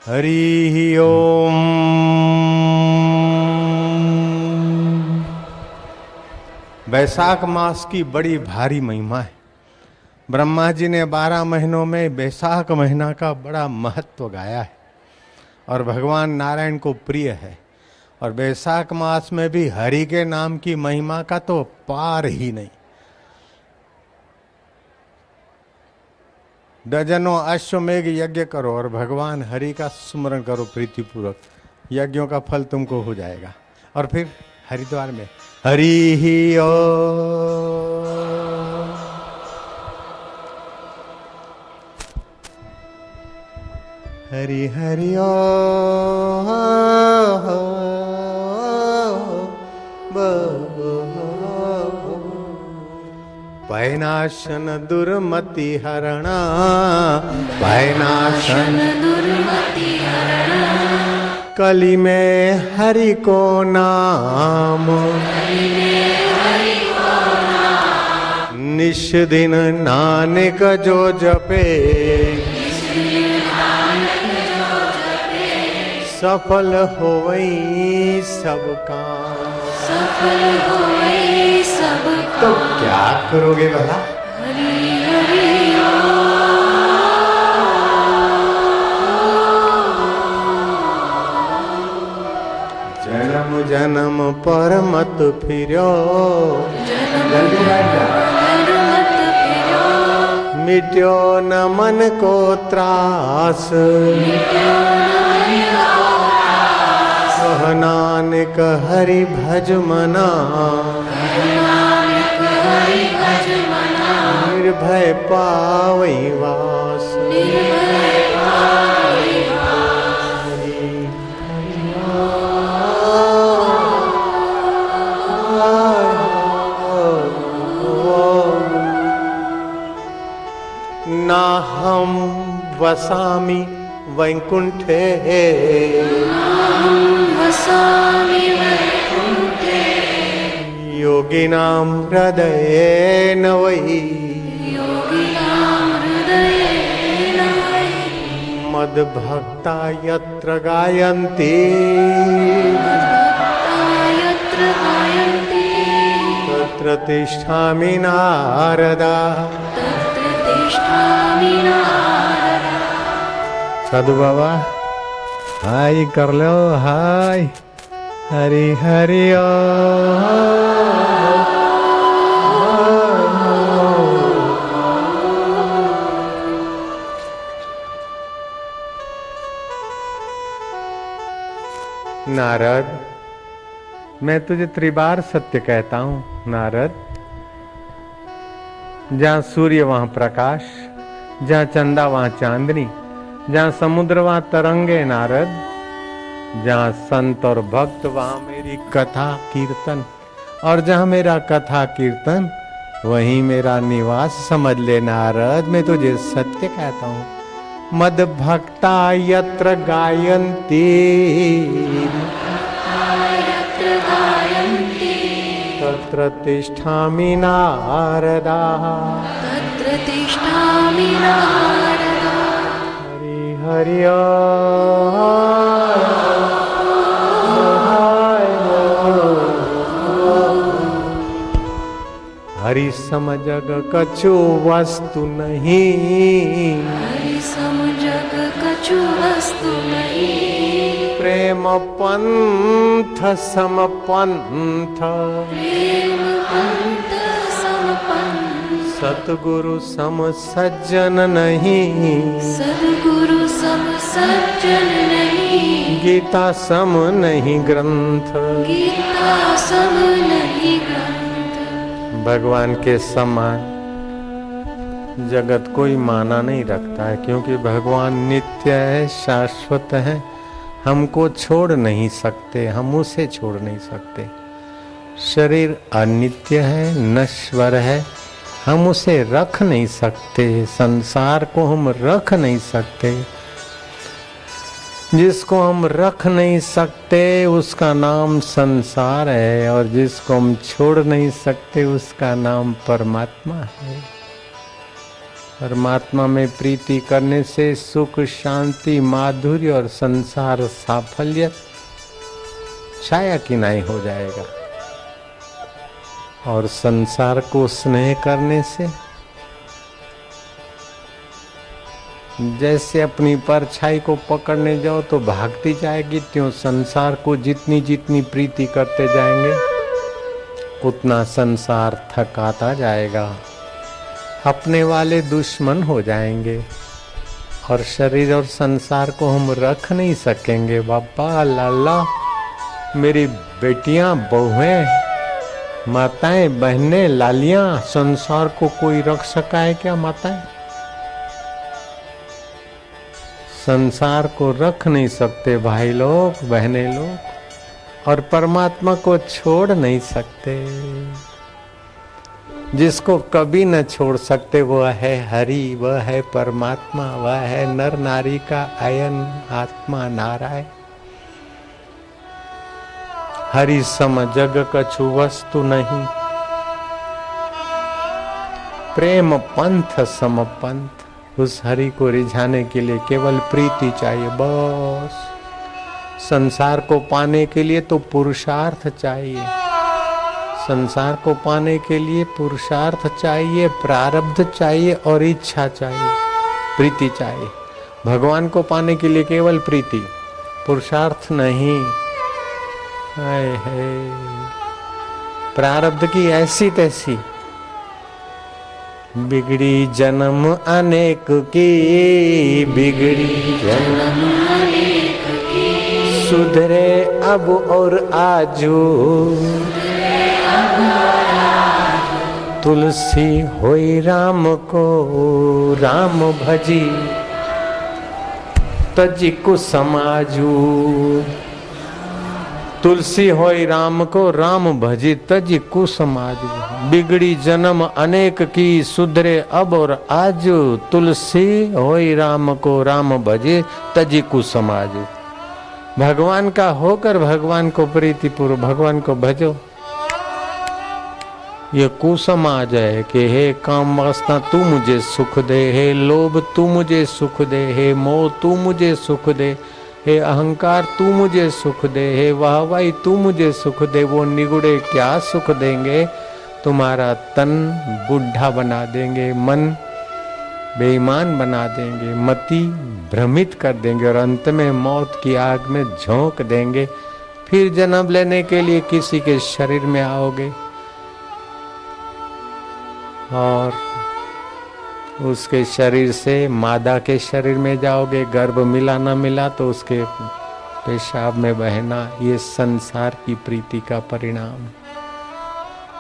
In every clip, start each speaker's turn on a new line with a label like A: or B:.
A: हरि ओम। बैसाख मास की बड़ी भारी महिमा है। ब्रह्मा जी ने 12 महीनों में बैसाख महीना का बड़ा महत्व गाया है और भगवान नारायण को प्रिय है। और बैसाख मास में भी हरि के नाम की महिमा का तो पार ही नहीं। डजनों अश्वमेघ यज्ञ करो और भगवान हरि का सुमरण करो प्रीतिपूर्वक, यज्ञों का फल तुमको हो जाएगा। और फिर हरिद्वार में हरि ही ओ, हरि हरि ओ, भयनाशन दुर्मति हरणा, भयनाशन दुर्मति हरणा, कली में हरि को नाम, कली में हरि को नाम, निश दिन नानक जो जपे, निश दिन नानक जो जपे, सफल होवई सब काम, सफल होवई सब काम। तो क्या करोगे भला? हरि हरि जन्म जन्म पर मत फिरो, मिट्यो न मन को त्रास, नानक हरि भज मना, निर्भय पावई वास, निर्भय पावई वास। ना हम वसामि वैकुंठे, वसामि वैकुंठे, योगिनां हृदयेन वै, योगिनां हृदयेन वै, मद्भक्ता यत्र गायन्ति, मद्भक्ता यत्र गायन्ति, तत्र तिष्ठामि नारदा, तत्र तिष्ठामि नारदा। साधु बाबा हाय कर लो, हाय हरि हरि ओ। नारद, मैं तुझे त्रिबार सत्य कहता हूं नारद। जहां सूर्य वहां प्रकाश, जहां चंदा वहां चांदनी, जहां समुद्र वहां तरंगे नारद, जहां संत और भक्त वहां मेरी कथा कीर्तन, और जहां मेरा कथा कीर्तन वहीं मेरा निवास समझ ले नारद। मैं तुझे सत्य कहता हूं। मद भक्ता यत्र गायन्ति, तत्र तिष्ठामि नारदा, तत्र तिष्ठामि नारदा। हरि हरि हरि सम जग कछु वस्तु नहीं, हरि सम जग कछु वस्तु नहीं, प्रेम पंथ सम पंथ, प्रेम पंथ सम पंथ, सतगुरु सम सज्जन नहीं, सतगुरु सम सज्जन नहीं, गीता सम नहीं ग्रंथ, गीता सम नहीं ग्रंथ। भगवान के समान जगत कोई माना नहीं रखता है, क्योंकि भगवान नित्य है, शाश्वत है, हमको छोड़ नहीं सकते, हम उसे छोड़ नहीं सकते। शरीर अनित्य है, नश्वर है, हम उसे रख नहीं सकते, संसार को हम रख नहीं सकते। जिसको हम रख नहीं सकते उसका नाम संसार है, और जिसको हम छोड़ नहीं सकते उसका नाम परमात्मा है। परमात्मा में प्रीति करने से सुख, शांति, माधुर्य और संसार साफल्य छाया किनाई हो जाएगा। और संसार को स्नेह करने से जैसे अपनी परछाई को पकड़ने जाओ तो भागती जाएगी, त्यों संसार को जितनी जितनी प्रीति करते जाएंगे उतना संसार थकाता जाएगा, अपने वाले दुश्मन हो जाएंगे और शरीर और संसार को हम रख नहीं सकेंगे। बाबा लाला, मेरी बेटियां, बहुएं, माताएं, बहनें, लालियां, संसार को कोई रख सका है क्या? माताएं संसार को रख नहीं सकते भाई लोग, बहनें लोग, और परमात्मा को छोड़ नहीं सकते। जिसको कभी न छोड़ सकते वह है हरि, वह है परमात्मा, वह है नर नारी का अयन आत्मा नारायण। हरि सम जग कछु वस्तु नहीं, प्रेम पंथ सम पंथ। उस हरि को रिझाने के लिए केवल प्रीति चाहिए बस। संसार को पाने के लिए तो पुरुषार्थ चाहिए, संसार को पाने के लिए पुरुषार्थ चाहिए, प्रारब्ध चाहिए और इच्छा चाहिए, प्रीति चाहिए। भगवान को पाने के लिए केवल प्रीति, पुरुषार्थ नहीं। है प्रारब्ध की ऐसी तैसी बिगड़ी जन्म अनेक की, बिगड़ी जन्म अनेक की, सुधरे अब और आजू, तुलसी होई राम को राम भजी, तजी को समाजू। तुलसी होई राम को राम भजी, तजी को समाजू। बिगड़ी जन्म अनेक की, सुधरे अब और आज, तुलसी होई राम को राम भजे, तजी को समाजू। भगवान का होकर भगवान को प्रीतिपूर्व भगवान को भजो। ये कुसमाज है कि हे काम वासना तू मुझे सुख दे, हे लोभ तू मुझे सुख दे, हे मोह तू मुझे सुख दे, हे अहंकार तू मुझे सुख दे, हे वाहवाही तू मुझे सुख दे। वो निगुड़े क्या सुख देंगे? तुम्हारा तन बुढ़ा बना देंगे, मन बेईमान बना देंगे, मति भ्रमित कर देंगे और अंत में मौत की आग में झोंक देंगे। फिर जन्म लेने के लिए किसी के शरीर में आओगे और उसके शरीर से मादा के शरीर में जाओगे। गर्भ मिला ना मिला तो उसके पेशाब में बहना, ये संसार की प्रीति का परिणाम।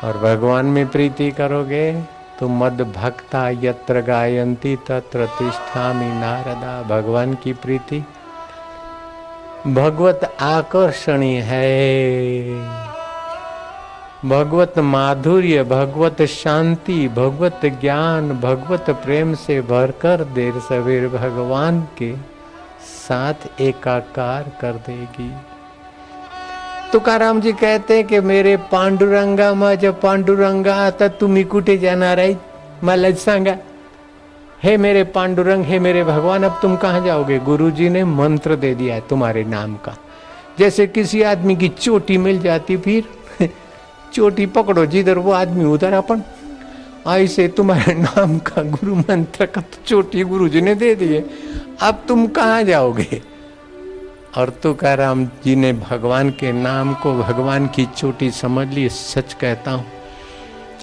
A: और भगवान में प्रीति करोगे तो मद भक्ता यत्र गायन्ति तत्र तिष्ठामि नारदा। भगवान की प्रीति भगवत आकर्षणी है, भगवत माधुर्य, भगवत शांति, भगवत ज्ञान, भगवत प्रेम से भरकर देर सवेर भगवान के साथ एकाकार कर देगी। तुकाराम जी कहते हैं कि मेरे पांडुरंगा माझ्या पांडुरंगा आता तुम्ही कुठे जाणार आहे मला सांगा। हे मेरे पांडुरंग, हे मेरे भगवान, अब तुम कहाँ जाओगे? गुरुजी ने मंत्र दे दिया है तुम्हारे नाम का। जैसे किसी आदमी की चोटी मिल जाती, फिर चोटी पकड़ो जिधर वो आदमी उधर अपन। ऐसे तुम्हारे नाम का गुरु मंत्र का तो चोटी गुरुजी ने दे दी है, अब तुम कहाँ जाओगे? और तुकाराम जी ने भगवान के नाम को भगवान की चोटी समझ ली। सच कहता हूँ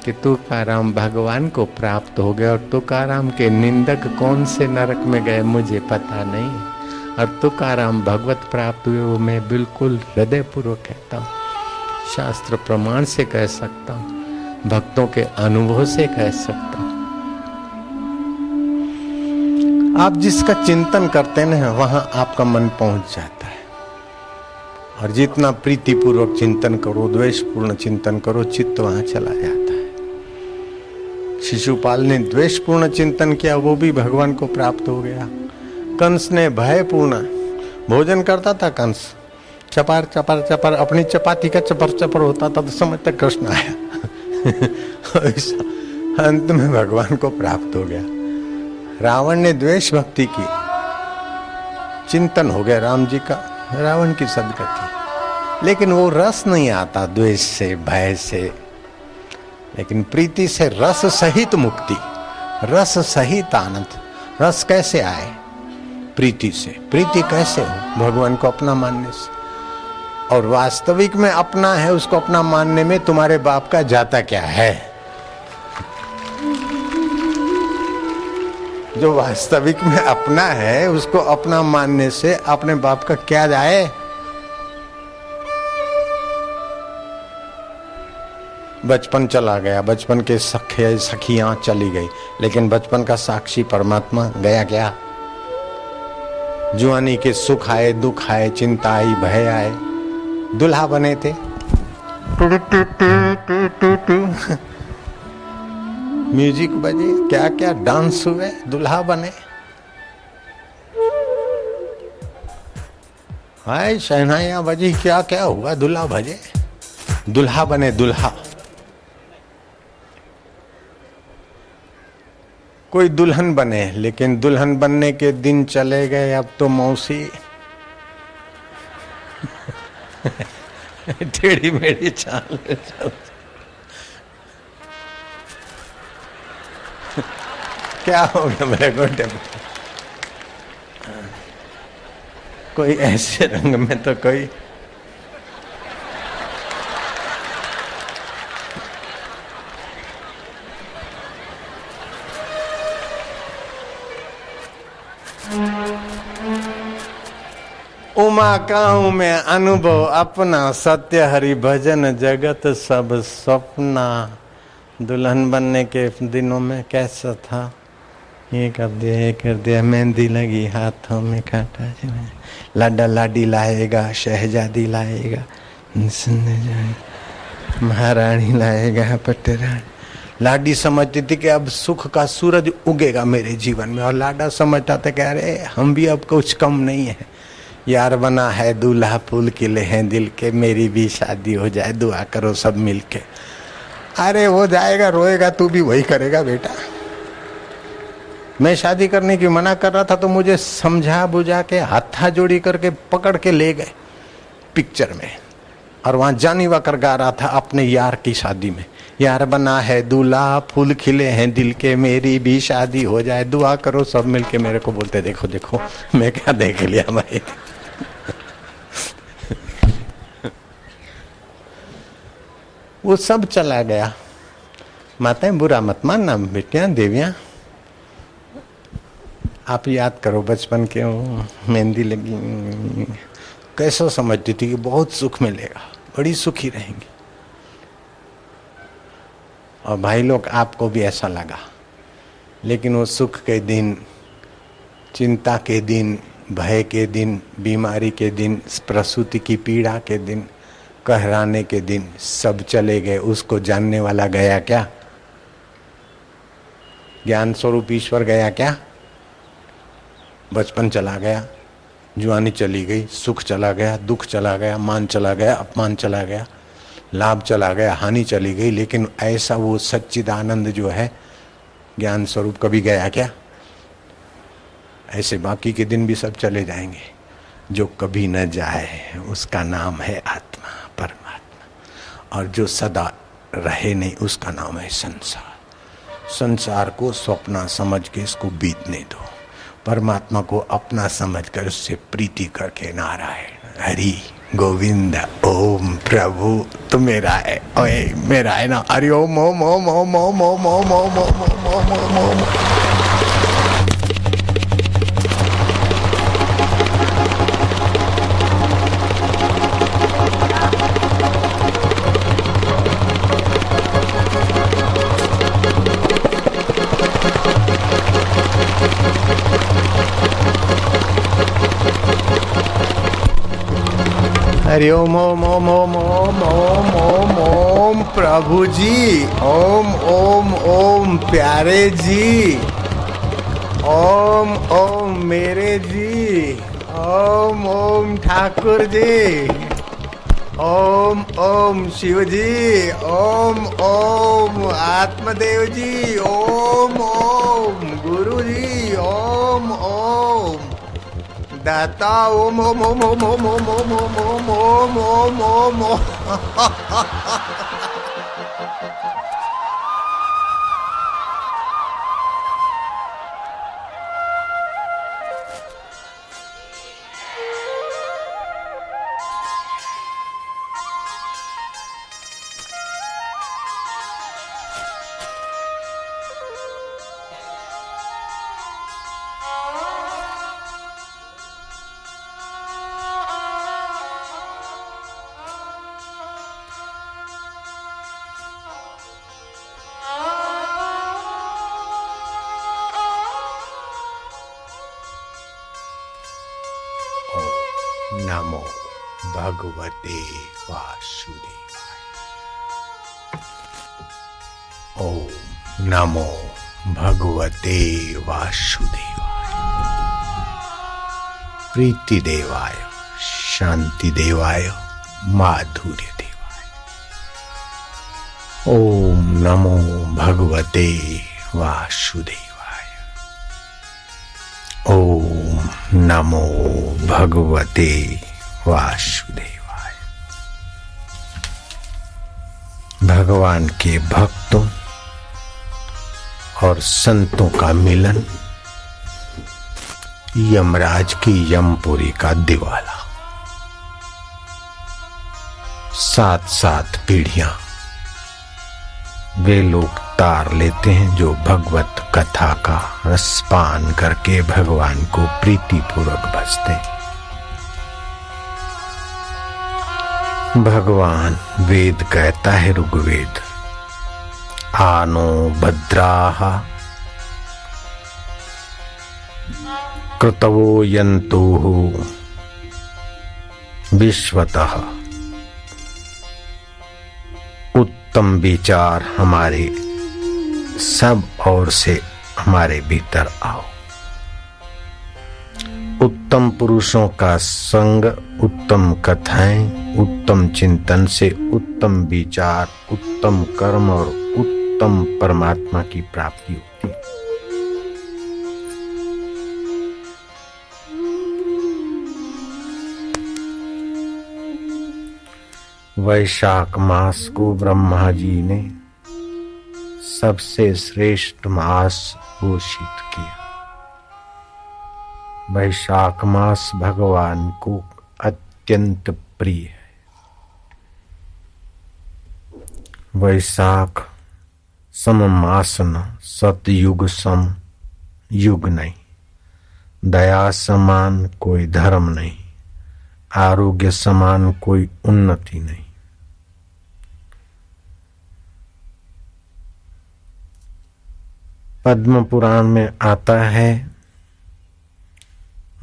A: कि तुकाराम भगवान को प्राप्त हो गए। और तुकाराम के निंदक कौन से नरक में गए मुझे पता नहीं, और तुकाराम भगवत प्राप्त हुए वो मैं बिल्कुल हृदय पूर्वक कहता हूँ, शास्त्र प्रमाण से कह सकता हूँ, भक्तों के अनुभव से कह सकता हूँ। आप जिसका चिंतन करते हैं वहां आपका मन पहुंच जाता है। और जितना प्रीति पूर्वक चिंतन करो, द्वेषपूर्ण चिंतन करो, चित्त वहां चला जाता है। शिशुपाल ने द्वेषपूर्ण चिंतन किया, वो भी भगवान को प्राप्त हो गया। कंस ने भयपूर्ण भोजन करता था, कंस चपार चपार चपार अपनी चपाती का चपर चपर होता था, तो समझ तक कृष्ण आया। अंत में भगवान को प्राप्त हो गया। रावण ने द्वेष भक्ति की, चिंतन हो गया राम जी का, रावण की सदगति। लेकिन वो रस नहीं आता द्वेष से, भय से, लेकिन प्रीति से रस सहित मुक्ति, रस सहित आनंद। रस कैसे आए? प्रीति से। प्रीति कैसे हो? भगवान को अपना मानने से। और वास्तविक में अपना है, उसको अपना मानने में तुम्हारे बाप का जाता क्या है? जो वास्तविक में अपना है उसको अपना मानने से अपने बाप का क्या जाए? बचपन चला गया, बचपन के सखे सखियां चली गई, लेकिन बचपन का साक्षी परमात्मा गया क्या? जुआनी के सुख आए, दुख आए, चिंता आई, भय आए, दुल्हा बने थे, म्यूजिक बजे, क्या क्या डांस हुए, दुल्हा बने। हाय शहनाइयां बजी, क्या क्या हुआ, दुल्हा भजे, दुल्हा बने, दुल्हा। कोई दुल्हन बने, लेकिन दुल्हन बनने के दिन चले गए। अब तो मौसी टेढ़ी मेढ़ी चाल चल। क्या हो गया मेरे गोटे में? कोई ऐसे रंग में तो कोई उमा का हूं मैं अनुभव अपना, सत्य हरि भजन जगत सब सपना। दुल्हन बनने के दिनों में कैसा था? ये कर दिया, ये कर दिया, मेहंदी लगी हाथों में, काटा लाडा लाडी लाएगा, शहजादी लाएगा, महारानी लाएगा, पटरानी। लाडी समझती थी कि अब सुख का सूरज उगेगा मेरे जीवन में, और लाडा समझता था कि अरे हम भी अब कुछ कम नहीं है। यार बना है दूल्हा, फूल खिले हैं दिल के, मेरी भी शादी हो जाए, दुआ करो सब मिलके। अरे हो जाएगा, रोएगा तू भी वही करेगा बेटा। मैं शादी करने की मना कर रहा था तो मुझे समझा बुझा के हाथा जोड़ी करके पकड़ के ले गए पिक्चर में, और वहां जानी वाकर गा रहा था अपने यार की शादी में, यार बना है दूल्हा, फूल खिले हैं दिल के, मेरी भी शादी हो जाए, दुआ करो सब मिलके। मेरे को बोलते देखो देखो, मैं क्या देख लिया भाई। वो सब चला गया। माताएं बुरा मत मानना, बेटियां देवियां, आप याद करो बचपन के मेहंदी लगी, कैसा समझती थी कि बहुत सुख मिलेगा, बड़ी सुखी रहेंगी। और भाई लोग आपको भी ऐसा लगा, लेकिन वो सुख के दिन, चिंता के दिन, भय के दिन, बीमारी के दिन, प्रसूति की पीड़ा के दिन, कहराने के दिन सब चले गए। उसको जानने वाला गया क्या? ज्ञान स्वरूप ईश्वर गया क्या? बचपन चला गया, जुआनी चली गई, सुख चला गया, दुख चला गया, मान चला गया, अपमान चला गया, लाभ चला गया, हानि चली गई, लेकिन ऐसा वो सच्चिदानंद जो है ज्ञान स्वरूप कभी गया क्या? ऐसे बाकी के दिन भी सब चले जाएंगे। जो कभी न जाए उसका नाम है आत्मा, परमात्मा, और जो सदा रहे नहीं उसका नाम है संसार। संसार को स्वप्न समझ के इसको बीतने दो, परमात्मा को अपना समझकर उससे प्रीति करके नारायण हरि गोविंद ओम प्रभु तू मेरा है, ओए मेरा है ना, हरि ओम ओम ओम ओम ओम ओम ओम ओम ओम ओम ओम। हरि ओम ओम ओम ओम ओम ओम ओम ओम प्रभु जी, ओम ओम ओम प्यारे जी, ओम ओम मेरे जी, ओम ओम ठाकुर जी, ओम ओम शिव जी, ओम ओम आत्मदेव जी, ओम ओम गुरु जी,
B: दाता ओम ओम ओम ओम ओम ओम ओम ओम ओम ओम ओम ओम। नमो भगवते वासुदेवाय। ओम नमो भगवते वासुदेवाय। प्रीति देवाय, शांति देवाय, माधुर्य देवाय। ओम नमो भगवते वासुदेवाय। ओम नमो भगवते वासुदेवाय। भगवान के भक्तों और संतों का मिलन यमराज की यमपुरी का दिवाला। 7-7 पीढ़ियां वे लोग तार लेते हैं जो भगवत कथा का रसपान करके भगवान को प्रीतिपूर्वक भजते हैं। भगवान वेद कहता है, ऋग्वेद, आनो भद्राः कृतवो यन्तुः विश्वतः। उत्तम विचार हमारे सब ओर से हमारे भीतर आओ। उत्तम पुरुषों का संग, उत्तम कथाएं, उत्तम चिंतन से उत्तम विचार, उत्तम कर्म और उत्तम परमात्मा की प्राप्ति होती है। वैशाख मास को ब्रह्मा जी ने सबसे श्रेष्ठ मास घोषित किया। वैशाख मास भगवान को अत्यंत प्रिय है। वैशाख सम मास न, सतयुग सम युग नहीं। दया समान कोई धर्म नहीं, आरोग्य समान कोई उन्नति नहीं। पद्म पुराण में आता है,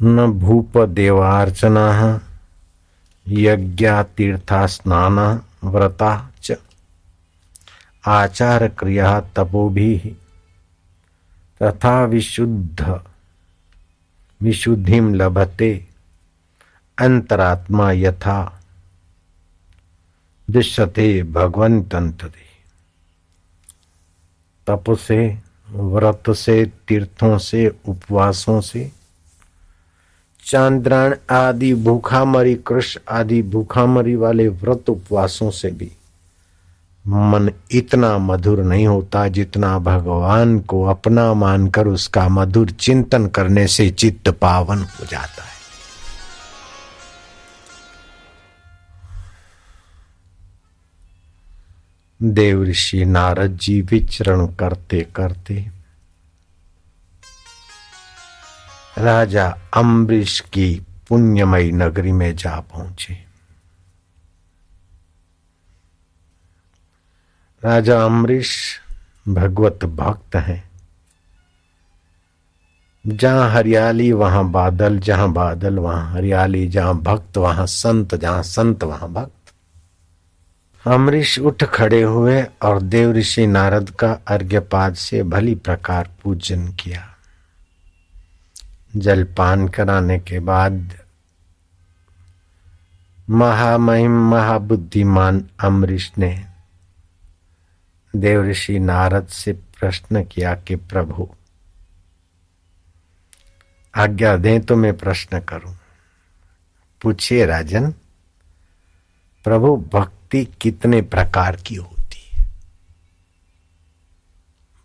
B: न भूप देवार्चना यज्ञा तीर्था स्नाना व्रता च आचार क्रिया तपोभि तथा विशुद्धिम लभते अंतरात्मा यथा दृश्यते भगवंतंतरे। तप से, व्रत से, तीर्थों से, उपवासों से, चांद्रायण आदि भूखामरी, कृष्ण आदि भूखामरी वाले व्रत उपवासों से भी मन इतना मधुर नहीं होता जितना भगवान को अपना मानकर उसका मधुर चिंतन करने से चित्त पावन हो जाता है। देव ऋषि नारद जी विचरण करते करते राजा अम्बरीश की पुण्यमयी नगरी में जा पहुंचे। राजा अम्बरीश भगवत भक्त हैं। जहां हरियाली वहां बादल, जहां बादल वहां हरियाली, जहां भक्त वहां संत, जहां संत वहां भक्त। अम्बरीश उठ खड़े हुए और देव ऋषि नारद का अर्घ्यपाद से भली प्रकार पूजन किया। जलपान कराने के बाद महामहिम महाबुद्धिमान अम्बरीश ने देव ऋषि नारद से प्रश्न किया कि प्रभु, आज्ञा दें तो मैं प्रश्न करूं। पूछिए राजन। प्रभु, भक्ति कितने प्रकार की होती है?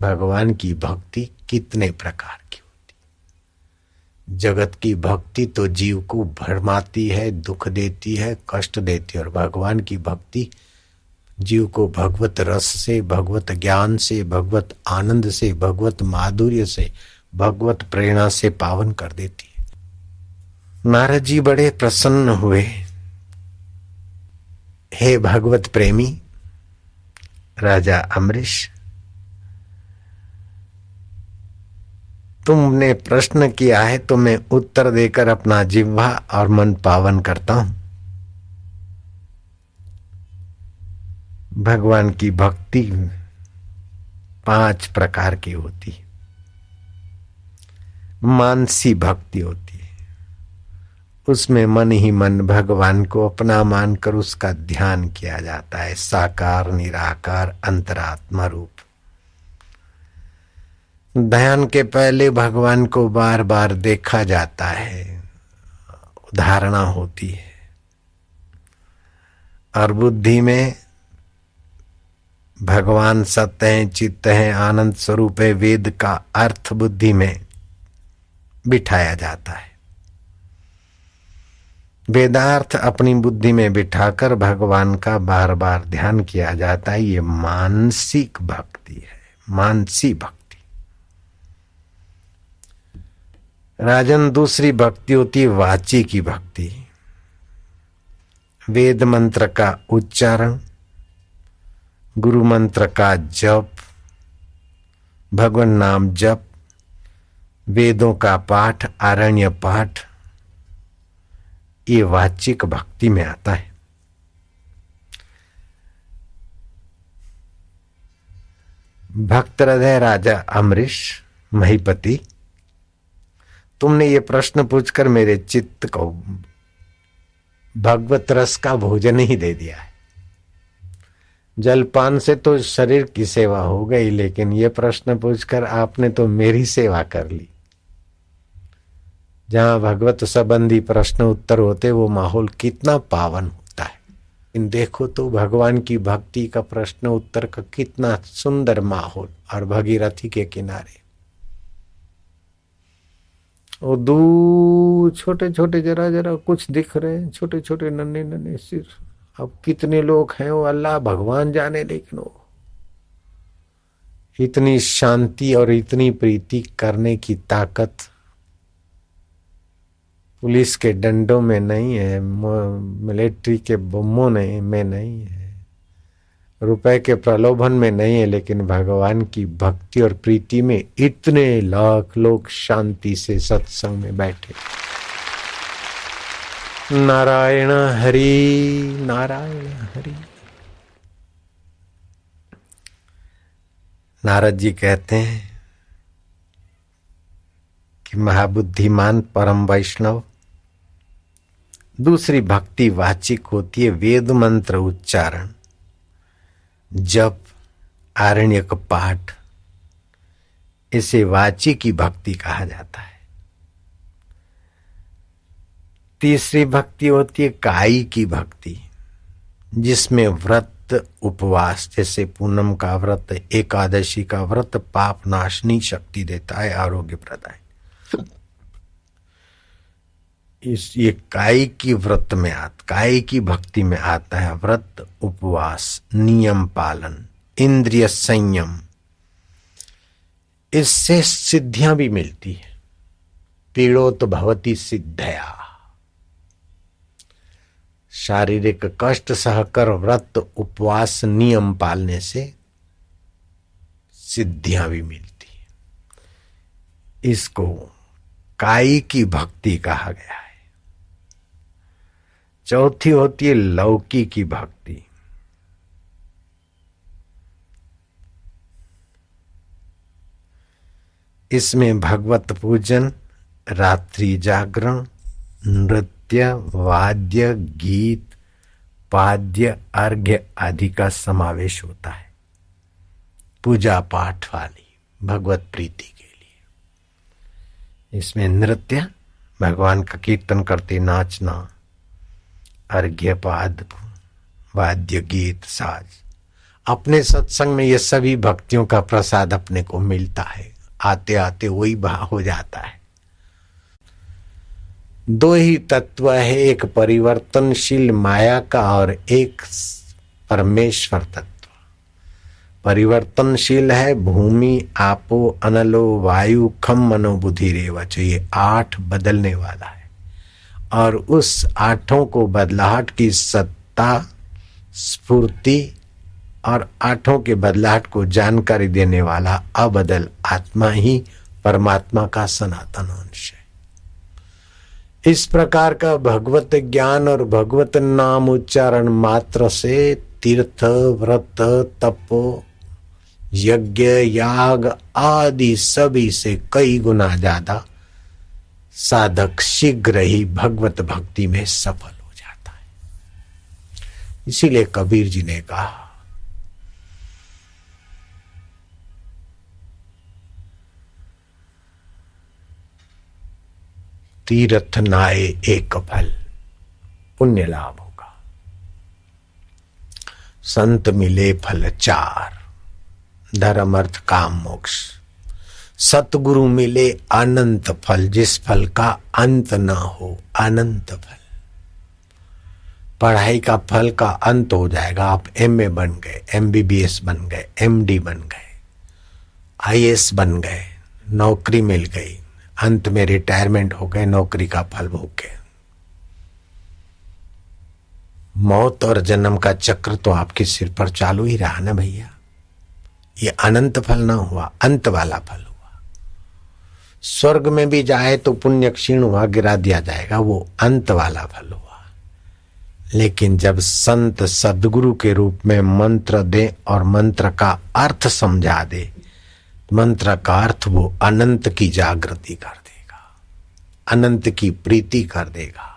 B: भगवान की भक्ति कितने प्रकार की होती है? जगत की भक्ति तो जीव को भरमाती है, दुख देती है, कष्ट देती है, और भगवान की भक्ति जीव को भगवत रस से, भगवत ज्ञान से, भगवत आनंद से, भगवत माधुर्य से, भगवत प्रेरणा से पावन कर देती है। नारद जी बड़े प्रसन्न हुए। हे भगवत प्रेमी राजा अम्बरीश, तुमने प्रश्न किया है तो मैं उत्तर देकर अपना जिह्वा और मन पावन करता हूं। भगवान की भक्ति 5 प्रकार की होती है। मानसी भक्ति होती है, उसमें मन ही मन भगवान को अपना मानकर उसका ध्यान किया जाता है, साकार निराकार अंतरात्मा रूप। ध्यान के पहले भगवान को बार बार देखा जाता है, धारणा होती है, और बुद्धि में भगवान सत्य है, चित्त है, आनंद स्वरूप है, वेद का अर्थ बुद्धि में बिठाया जाता है। वेदार्थ अपनी बुद्धि में बिठाकर भगवान का बार बार ध्यान किया जाता है। ये मानसिक भक्ति है, मानसी भक्ति। राजन, दूसरी भक्ति होती है वाची की भक्ति। वेद मंत्र का उच्चारण, गुरु मंत्र का जप, भगवान नाम जप, वेदों का पाठ, आरण्य पाठ, ये वाचिक भक्ति में आता है। भक्त हृदय राजा अम्बरीश महीपति, तुमने ये प्रश्न पूछकर मेरे चित्त को भगवत रस का भोजन ही दे दिया है। जलपान से तो शरीर की सेवा हो गई, लेकिन ये प्रश्न पूछकर आपने तो मेरी सेवा कर ली। जहां भगवत संबंधी प्रश्न उत्तर होते, वो माहौल कितना पावन होता है। इन देखो तो भगवान की भक्ति का प्रश्न उत्तर का कितना सुंदर माहौल, और भगीरथी के किनारे वो दूर छोटे छोटे जरा जरा कुछ दिख रहे हैं, छोटे छोटे नन्हे नन्हे सिर। अब कितने लोग हैं वो अल्लाह भगवान जाने, लेकिन वो इतनी शांति और इतनी प्रीति करने की ताकत पुलिस के डंडों में नहीं है, मिलिट्री के बमों में नहीं है, रुपए के प्रलोभन में नहीं है, लेकिन भगवान की भक्ति और प्रीति में इतने लाख लोग शांति से सत्संग में बैठे। नारायण हरि नारायण हरि। नारद जी कहते हैं कि महाबुद्धिमान परम वैष्णव, दूसरी भक्ति वाचिक होती है वेद मंत्र उच्चारण, जप, आरण्यक पाठ। इसे वाची की भक्ति कहा जाता है। तीसरी भक्ति होती है कायी की भक्ति, जिसमें व्रत उपवास, जैसे पूनम का व्रत, एकादशी का व्रत पाप नाशनी शक्ति देता है, आरोग्य प्रदाय। ये कायी की व्रत में कायी की भक्ति में आता है व्रत, उपवास, नियम पालन, इंद्रिय संयम। इससे सिद्धियां भी मिलती है। पीड़ोत भवति सिद्धया। शारीरिक कष्ट सहकर व्रत, उपवास, नियम पालने से सिद्धियां भी मिलती है। इसको कायी की भक्ति कहा गया है। चौथी होती है लौकी की भक्ति। इसमें भगवत पूजन, रात्रि जागरण, नृत्य, वाद्य, गीत, पाद्य, अर्घ्य आदि का समावेश होता है। पूजा पाठ वाली भगवत प्रीति के लिए इसमें नृत्य, भगवान का कीर्तन करते नाचना, अर्घ्यपाद, वाद्य, गीत, साज। अपने सत्संग में ये सभी भक्तियों का प्रसाद अपने को मिलता है। आते आते वही बहा हो जाता है। दो ही तत्व है, एक परिवर्तनशील माया का और एक परमेश्वर तत्व। परिवर्तनशील है भूमि, आपो, अनलो, वायु, खम, मनो, बुद्धि, रेवच। ये 8 बदलने वाला है और उस 8 को बदलाहट की सत्ता, स्फूर्ति और 8 के बदलाहट को जानकारी देने वाला अबदल आत्मा ही परमात्मा का सनातन अंश है। इस प्रकार का भगवत ज्ञान और भगवत नाम उच्चारण मात्र से तीर्थ, व्रत, तप, यज्ञ, याग आदि सभी से कई गुना ज्यादा साधक शीघ्र ही भगवत भक्ति में सफल हो जाता है। इसीलिए कबीर जी ने कहा, तीर्थ नाए एक फल, पुण्य लाभ होगा। संत मिले फल 4, धर्म, अर्थ, काम, मोक्ष। सतगुरु मिले अनंत फल, जिस फल का अंत न हो, अनंत फल। पढ़ाई का फल का अंत हो जाएगा, आप एमए बन गए, एमबीबीएस बन गए, एमडी बन गए, आईएएस बन गए, नौकरी मिल गई, अंत में रिटायरमेंट हो गए, नौकरी का फल भोग गए। मौत और जन्म का चक्र तो आपके सिर पर चालू ही रहा ना भैया। ये अनंत फल ना हुआ, अंत वाला फल हुआ। स्वर्ग में भी जाए तो पुण्य क्षीण हुआ, गिरा दिया जाएगा, वो अंत वाला फल हुआ। लेकिन जब संत सद्गुरु के रूप में मंत्र दे और मंत्र का अर्थ समझा दे, मंत्र का अर्थ वो अनंत की जागृति कर देगा, अनंत की प्रीति कर देगा।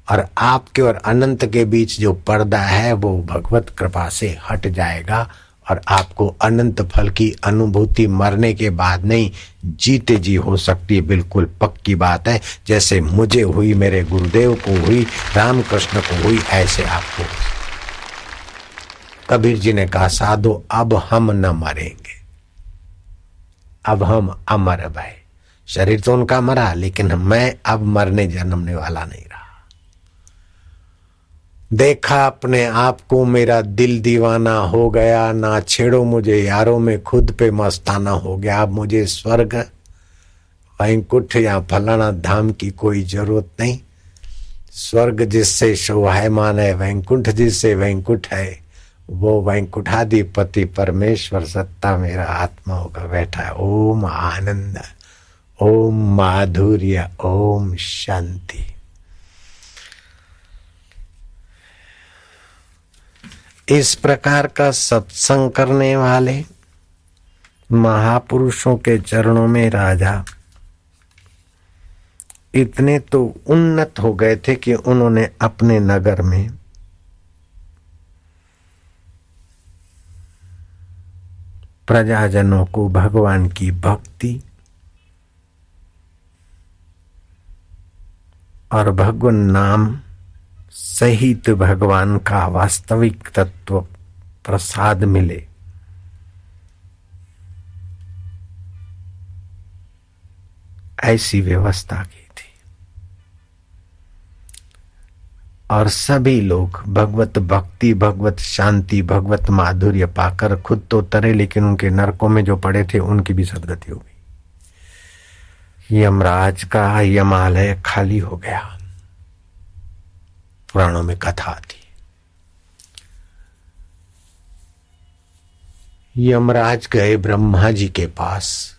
B: और आपके और अनंत के बीच जो पर्दा है वो भगवत कृपा से हट जाएगा और आपको अनंत फल की अनुभूति मरने के बाद नहीं, जीते जी हो सकती है। बिल्कुल पक्की बात है। जैसे मुझे हुई, मेरे गुरुदेव को हुई, रामकृष्ण को हुई, ऐसे आपको। कबीर जी ने कहा, साधो अब हम न मरेंगे, अब हम अमर भय। शरीर तो उनका मरा, लेकिन मैं अब मरने जन्मने वाला नहीं रहा। देखा अपने आप को, मेरा दिल दीवाना हो गया, ना छेड़ो मुझे यारों में खुद पे मस्ताना हो गया। अब मुझे स्वर्ग, वैकुंठ या फलाना धाम की कोई जरूरत नहीं। स्वर्ग जिससे शोभायमान है, वैकुंठ जिससे वैकुंठ है, वो वैकुंठाधिपति परमेश्वर सत्ता मेरा आत्मा होकर बैठा है। ओम आनंद, ओम माधुर्य, ओम शांति। इस प्रकार का सत्संग करने वाले महापुरुषों के चरणों में राजा इतने तो उन्नत हो गए थे कि उन्होंने अपने नगर में प्रजाजनों को भगवान की भक्ति और भगवान नाम सहित भगवान का वास्तविक तत्व प्रसाद मिले, ऐसी व्यवस्था की थी। और सभी लोग भगवत भक्ति, भगवत शांति, भगवत माधुर्य पाकर खुद तो तरे, लेकिन उनके नरकों में जो पड़े थे उनकी भी सदगति हो गई। यमराज का यमालय खाली हो गया। पुराणों में कथा आती है। यमराज गए ब्रह्मा जी के पास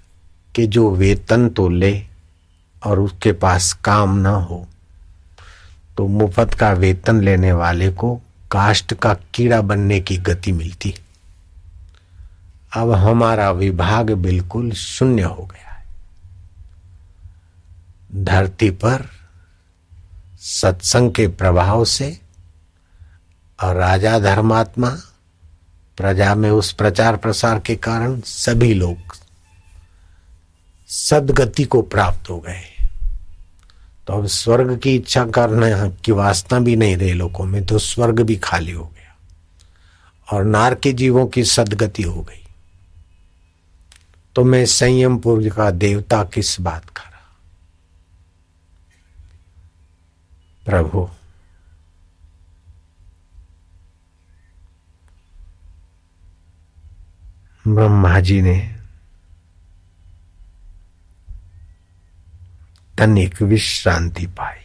B: कि जो वेतन तो ले और उसके पास काम ना हो, तो मुफ्त का वेतन लेने वाले को काष्ठ का कीड़ा बनने की गति मिलती। अब हमारा विभाग बिल्कुल शून्य हो गया है। धरती पर सत्संग के प्रभाव से और राजा धर्मात्मा प्रजा में उस प्रचार प्रसार के कारण सभी लोग सदगति को प्राप्त हो गए। तो अब स्वर्ग की इच्छा करने की वासना भी नहीं रही लोगों में, तो स्वर्ग भी खाली हो गया और नार के जीवों की सदगति हो गई। तो मैं संयमपुर का देवता किस बात का रहा? प्रभु ब्रह्मा जी ने तनिक विश्रांति पाई।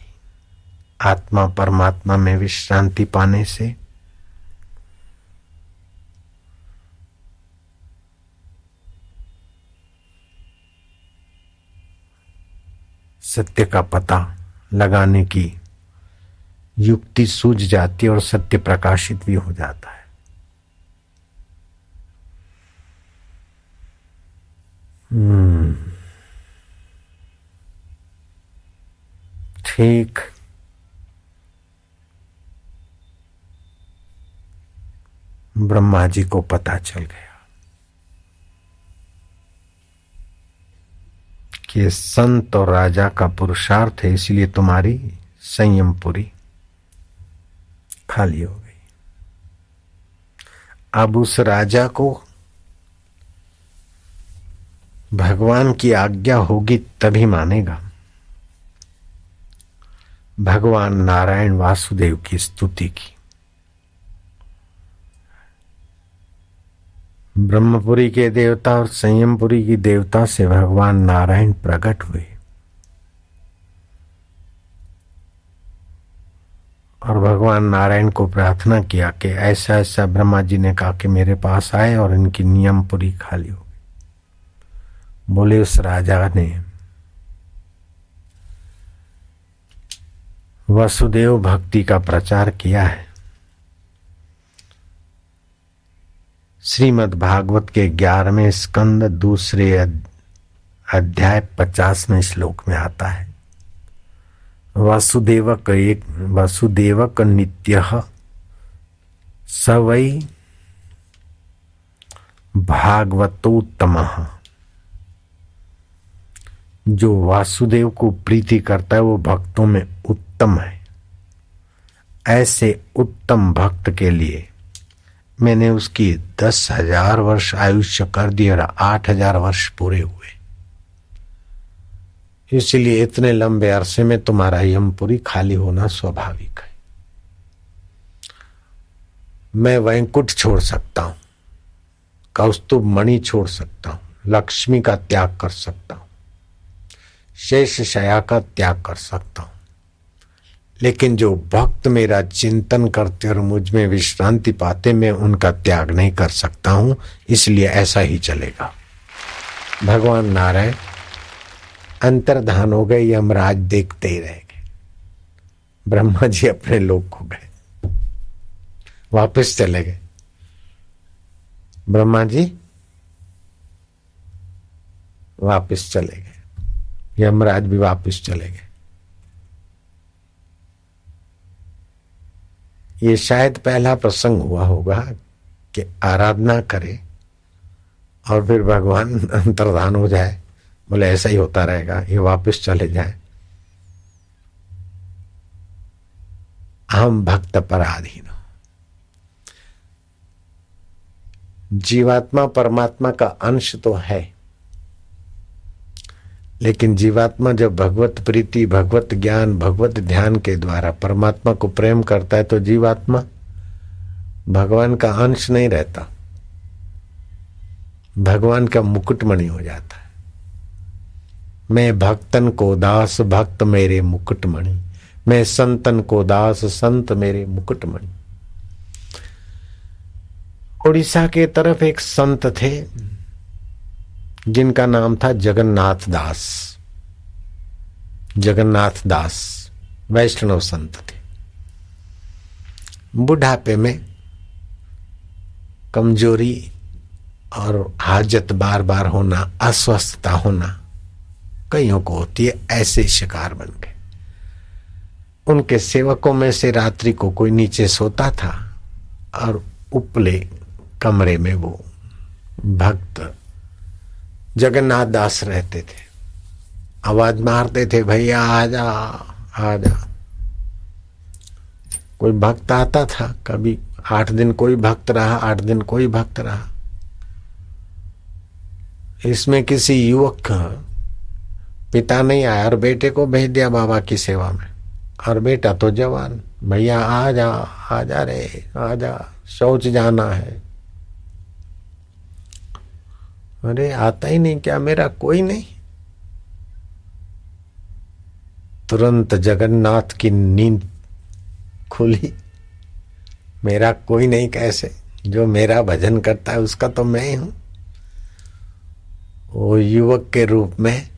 B: आत्मा परमात्मा में विश्रांति पाने से सत्य का पता लगाने की युक्ति सूझ जाती है और सत्य प्रकाशित भी हो जाता है। ठीक ब्रह्मा जी को पता चल गया कि संत और राजा का पुरुषार्थ है, इसलिए तुम्हारी संयमपुरी खाली हो गई। अब उस राजा को भगवान की आज्ञा होगी तभी मानेगा। भगवान नारायण वासुदेव की स्तुति की। ब्रह्मपुरी के देवता और संयमपुरी की देवता से भगवान नारायण प्रकट हुए और भगवान नारायण को प्रार्थना किया कि ऐसा ऐसा ब्रह्मा जी ने कहा कि मेरे पास आए और इनकी नियमपुरी खाली हो गई। बोले उस राजा ने वसुदेव भक्ति का प्रचार किया है। श्रीमद् भागवत के 11वें स्कंद 2 अध्याय 50वें श्लोक में आता है, वसुदेवक नित्यः स वै भागवतोत्तमः। जो वासुदेव को प्रीति करता है वो भक्तों में उत्तम है। ऐसे उत्तम भक्त के लिए मैंने उसकी 10,000 वर्ष आयुष्य कर दी और 8,000 वर्ष पूरे हुए। इसलिए इतने लंबे अरसे में तुम्हारा यमपुरी खाली होना स्वाभाविक है। मैं वैकुंठ छोड़ सकता हूं, कौस्तुभ मणि छोड़ सकता हूं, लक्ष्मी का त्याग कर सकता हूं, शेष शया का त्याग कर सकता हूं, लेकिन जो भक्त मेरा चिंतन करते और मुझ में विश्रांति पाते, मैं उनका त्याग नहीं कर सकता हूं। इसलिए ऐसा ही चलेगा। भगवान नारायण अंतर्धान हो गए, यमराज देखते ही रह गए। ब्रह्मा जी अपने लोक को गए, वापस चले गए। ब्रह्मा जी वापस चले गए, यमराज भी वापस चले गए। ये शायद पहला प्रसंग हुआ होगा कि आराधना करे और फिर भगवान अंतर्धान हो जाए। बोले ऐसा ही होता रहेगा, ये वापस चले जाए। हम भक्त पराधीन। जीवात्मा परमात्मा का अंश तो है, लेकिन जीवात्मा जब भगवत प्रीति, भगवत ज्ञान, भगवत ध्यान के द्वारा परमात्मा को प्रेम करता है तो जीवात्मा भगवान का अंश नहीं रहता, भगवान का मुकुटमणि हो जाता है। मैं भक्तन को दास, भक्त मेरे मुकुटमणि। मैं संतन को दास, संत मेरे मुकुटमणि। उड़ीसा के तरफ एक संत थे जिनका नाम था जगन्नाथ दास। जगन्नाथ दास वैष्णव संत थे। बुढ़ापे में कमजोरी और हाजत बार बार होना, अस्वस्थता होना कईयों को होती है, ऐसे शिकार बन गए। उनके सेवकों में से रात्रि को कोई नीचे सोता था और उपले कमरे में वो भक्त जगन्नाथ दास रहते थे। आवाज मारते थे, भैया आजा आजा। कोई भक्त आता था, कभी 8 दिन कोई भक्त रहा, 8 दिन कोई भक्त रहा। इसमें किसी युवक का पिता नहीं आया और बेटे को भेज दिया बाबा की सेवा में, और बेटा तो जवान, भैया आजा आजा रे आजा, शौच जाना है। अरे आता ही नहीं क्या, मेरा कोई नहीं? तुरंत जगन्नाथ की नींद खुली। मेरा कोई नहीं कैसे? जो मेरा भजन करता है उसका तो मैं ही हूं। वो युवक के रूप में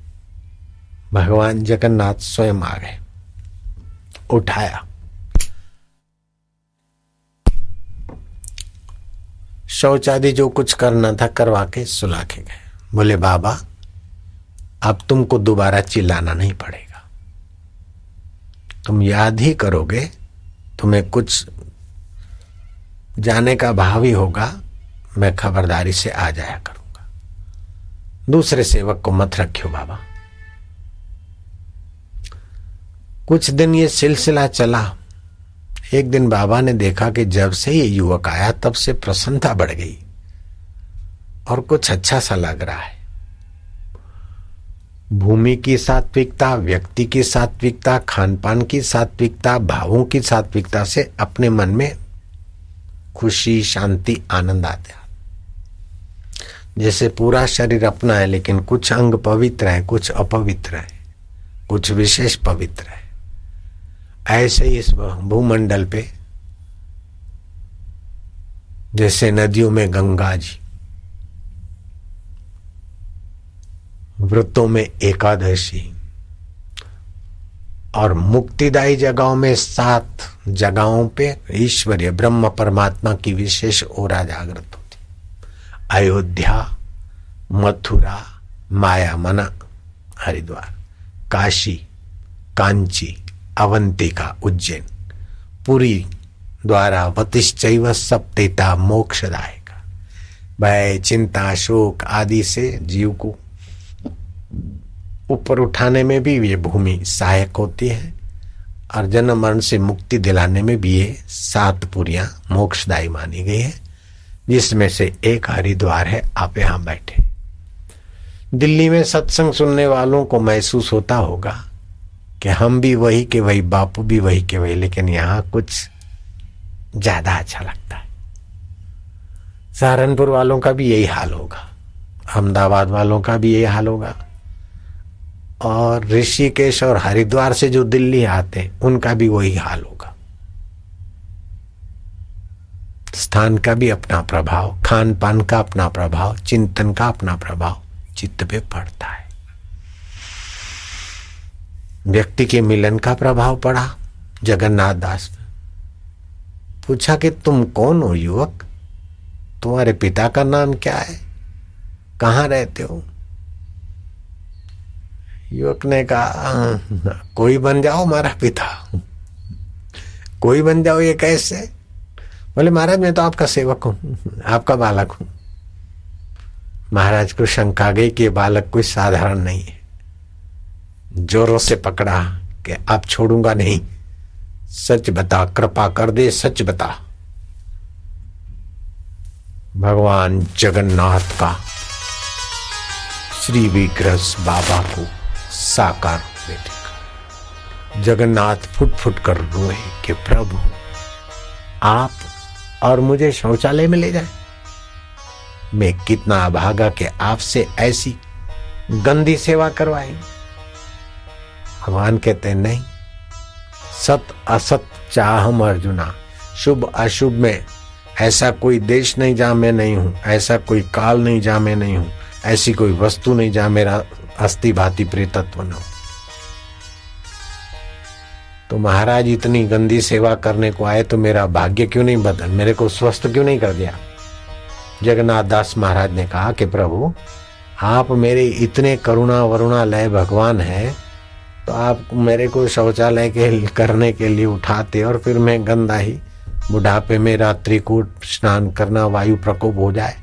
B: भगवान जगन्नाथ स्वयं आ गए, उठाया, शौच आदि जो कुछ करना था करवा के सुला के गए। बोले बाबा अब तुमको दोबारा चिल्लाना नहीं पड़ेगा, तुम याद ही करोगे, तुम्हें कुछ जाने का भाव ही होगा, मैं खबरदारी से आ जाया करूंगा। दूसरे सेवक को मत रखियो बाबा। कुछ दिन ये सिलसिला चला। एक दिन बाबा ने देखा कि जब से ये युवक आया तब से प्रसन्नता बढ़ गई और कुछ अच्छा सा लग रहा है। भूमि की सात्विकता, व्यक्ति की सात्विकता, खान पान की सात्विकता, भावों की सात्विकता से अपने मन में खुशी, शांति, आनंद आता है। जैसे पूरा शरीर अपना है लेकिन कुछ अंग पवित्र है, कुछ अपवित्र है, कुछ विशेष पवित्र है। ऐसे ही इस भूमंडल पे जैसे नदियों में गंगा जी, व्रतों में एकादशी और मुक्तिदायी जगहों में 7 जगहों पे ईश्वरीय ब्रह्म परमात्मा की विशेष ओरा जागृत होती। अयोध्या, मथुरा, माया मना, हरिद्वार, काशी, कांची, अवंतिका, उज्जैन, पुरी, द्वारा, वतिश्चैव सप्तेता मोक्षदायका। भय, चिंता, शोक आदि से जीव को ऊपर उठाने में भी ये भूमि सहायक होती है और जन्म मरण से मुक्ति दिलाने में भी ये 7 पुरियां मोक्षदायी मानी गई है, जिसमें से एक हरिद्वार है। आप यहां बैठे दिल्ली में सत्संग सुनने वालों को महसूस होता होगा कि हम भी वही के वही, बापू भी वही के वही, लेकिन यहां कुछ ज्यादा अच्छा लगता है। सहारनपुर वालों का भी यही हाल होगा, अहमदाबाद वालों का भी यही हाल होगा, और ऋषिकेश और हरिद्वार से जो दिल्ली आते हैं उनका भी वही हाल होगा। स्थान का भी अपना प्रभाव, खान पान का अपना प्रभाव, चिंतन का अपना प्रभाव चित्त पे पड़ता है। व्यक्ति के मिलन का प्रभाव पड़ा। जगन्नाथ दास ने पूछा कि तुम कौन हो युवक, तुम्हारे पिता का नाम क्या है, कहाँ रहते हो? युवक ने कहा कोई बन जाओ हमारा पिता। कोई बन जाओ ये कैसे? बोले महाराज मैं तो आपका सेवक हूं, आपका बालक हूं। महाराज को शंका गई कि बालक कोई साधारण नहीं है। जोरों से पकड़ा कि आप छोड़ूंगा नहीं, सच बता, कृपा कर दे, सच बता। भगवान जगन्नाथ का श्री विग्रह बाबा को साकार में देखा। जगन्नाथ फुट फुट कर रोए कि प्रभु आप और मुझे शौचालय में ले जाए। मैं कितना अभागा कि आपसे ऐसी गंदी सेवा करवाई। भगवान कहते हैं नहीं, सत असत चाहम अर्जुना, शुभ अशुभ में ऐसा कोई देश नहीं जहां मैं नहीं हूं, ऐसा कोई काल नहीं जहां मैं नहीं हूं, ऐसी कोई वस्तु नहीं जहां मेरा अस्थि भांति प्रेतत्व न हो। तो महाराज इतनी गंदी सेवा करने को आए तो मेरा भाग्य क्यों नहीं बदल, मेरे को स्वस्थ क्यों नहीं कर दिया? जगन्नाथ दास महाराज ने कहा कि प्रभु आप मेरे इतने करुणा वरुणालय भगवान है, तो आप मेरे को शौचालय के करने के लिए उठाते और फिर मैं गंदा ही बुढ़ापे में रात्रि को स्नान करना, वायु प्रकोप हो जाए,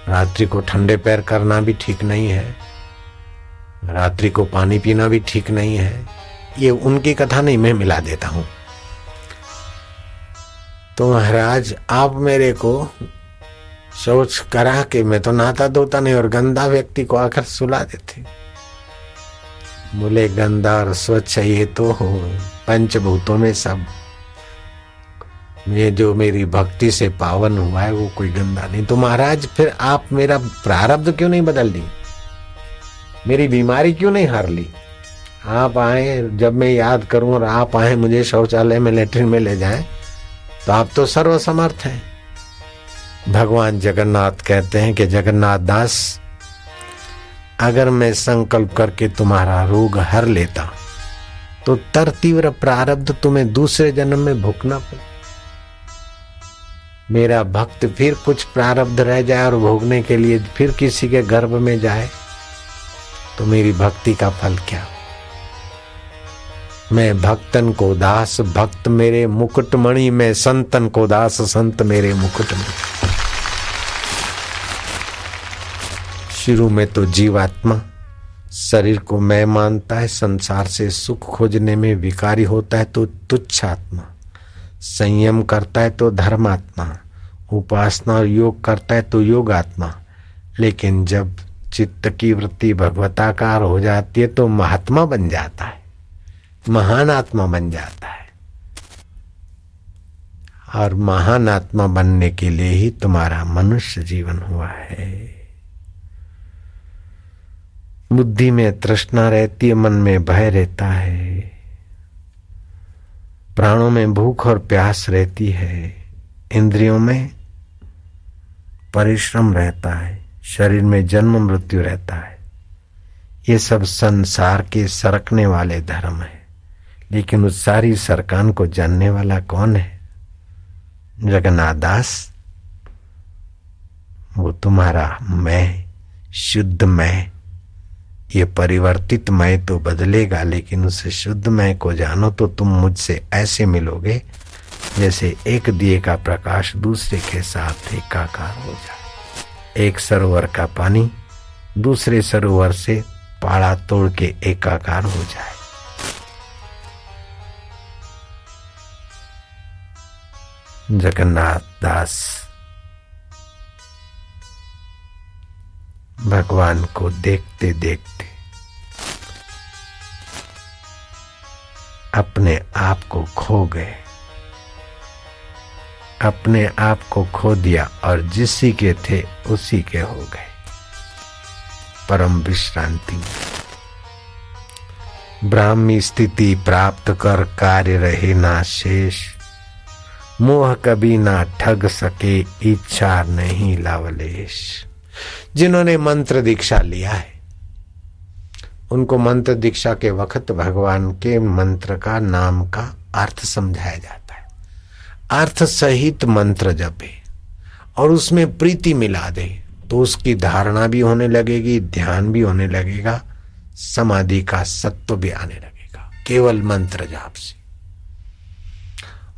B: रात्रि को ठंडे पैर करना भी ठीक नहीं है। रात्रि को पानी पीना भी ठीक नहीं है। ये उनकी कथा नहीं, मैं मिला देता हूं। तो महाराज आप मेरे को शौच करा के, मैं तो नहाता धोता नहीं, और गंदा व्यक्ति को आकर सुला देते। बोले गंदा और स्वच्छ ये तो पंचभूतों में सब, ये जो मेरी भक्ति से पावन हुआ है वो कोई गंदा नहीं। तो महाराज फिर आप मेरा प्रारब्ध क्यों नहीं बदल दी, मेरी बीमारी क्यों नहीं हार ली? आप आए, जब मैं याद करूं और आप आए मुझे शौचालय में लेटरिन में ले जाएं, तो आप तो सर्वसमर्थ हैं। भगवान जगन्नाथ कहते हैं कि जगन्नाथ दास, अगर मैं संकल्प करके तुम्हारा रोग हर लेता तो तर तीव्र प्रारब्ध तुम्हें दूसरे जन्म में भुगतना पड़े। मेरा भक्त फिर कुछ प्रारब्ध रह जाए और भोगने के लिए फिर किसी के गर्भ में जाए तो मेरी भक्ति का फल क्या? मैं भक्तन को दास, भक्त मेरे मुकुटमणि, मैं संतन को दास, संत मेरे मुकुटमणि। शुरू में तो जीवात्मा शरीर को मैं मानता है, संसार से सुख खोजने में विकारी होता है तो तुच्छ आत्मा, संयम करता है तो धर्मात्मा, उपासना और योग करता है तो योगात्मा। लेकिन जब चित्त की वृत्ति भगवताकार हो जाती है तो महात्मा बन जाता है, महान आत्मा बन जाता है। और महान आत्मा बनने के लिए ही तुम्हारा मनुष्य जीवन हुआ है। बुद्धि में तृष्णा रहती है, मन में भय रहता है, प्राणों में भूख और प्यास रहती है, इंद्रियों में परिश्रम रहता है, शरीर में जन्म मृत्यु रहता है। ये सब संसार के सरकने वाले धर्म है। लेकिन उस सारी सरकान को जानने वाला कौन है? जगन्नाथ दास, वो तुम्हारा मैं, शुद्ध मैं। ये परिवर्तित मैं तो बदलेगा, लेकिन उस शुद्ध मैं को जानो तो तुम मुझसे ऐसे मिलोगे जैसे एक दिए का प्रकाश दूसरे के साथ एकाकार हो जाए। एक सरोवर का पानी दूसरे सरोवर से पाड़ा तोड़ के एकाकार हो जाए। जगन्नाथ दास भगवान को देखते देखते अपने आप को खो गए, अपने आप को खो दिया और जिसी के थे उसी के हो गए। परम विश्रांति में ब्राह्मी स्थिति प्राप्त कर कार्य रहे ना शेष, मोह कभी ना ठग सके इच्छा नहीं लवलेश। जिन्होंने मंत्र दीक्षा लिया है उनको मंत्र दीक्षा के वक्त भगवान के मंत्र का, नाम का अर्थ समझाया जाता है। अर्थ सहित मंत्र जपे और उसमें प्रीति मिला दे तो उसकी धारणा भी होने लगेगी, ध्यान भी होने लगेगा, समाधि का सत्व भी आने लगेगा केवल मंत्र जाप से।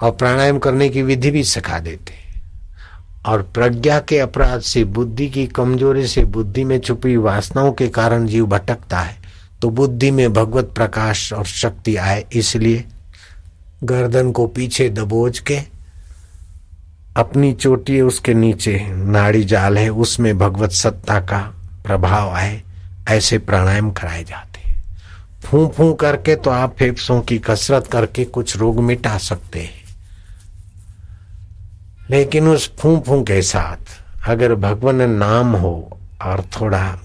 B: और प्राणायाम करने की विधि भी सिखा देते। और प्रज्ञा के अपराध से, बुद्धि की कमजोरी से, बुद्धि में छुपी वासनाओं के कारण जीव भटकता है, तो बुद्धि में भगवत प्रकाश और शक्ति आए, इसलिए गर्दन को पीछे दबोच के अपनी चोटी उसके नीचे नाड़ी जाल है, उसमें भगवत सत्ता का प्रभाव आए, ऐसे प्राणायाम कराए जाते हैं। फूं फूं करके तो आप फेफड़ों की कसरत करके कुछ रोग मिटा सकते हैं, लेकिन उस फूं फूं के साथ अगर भगवान नाम हो और थोड़ा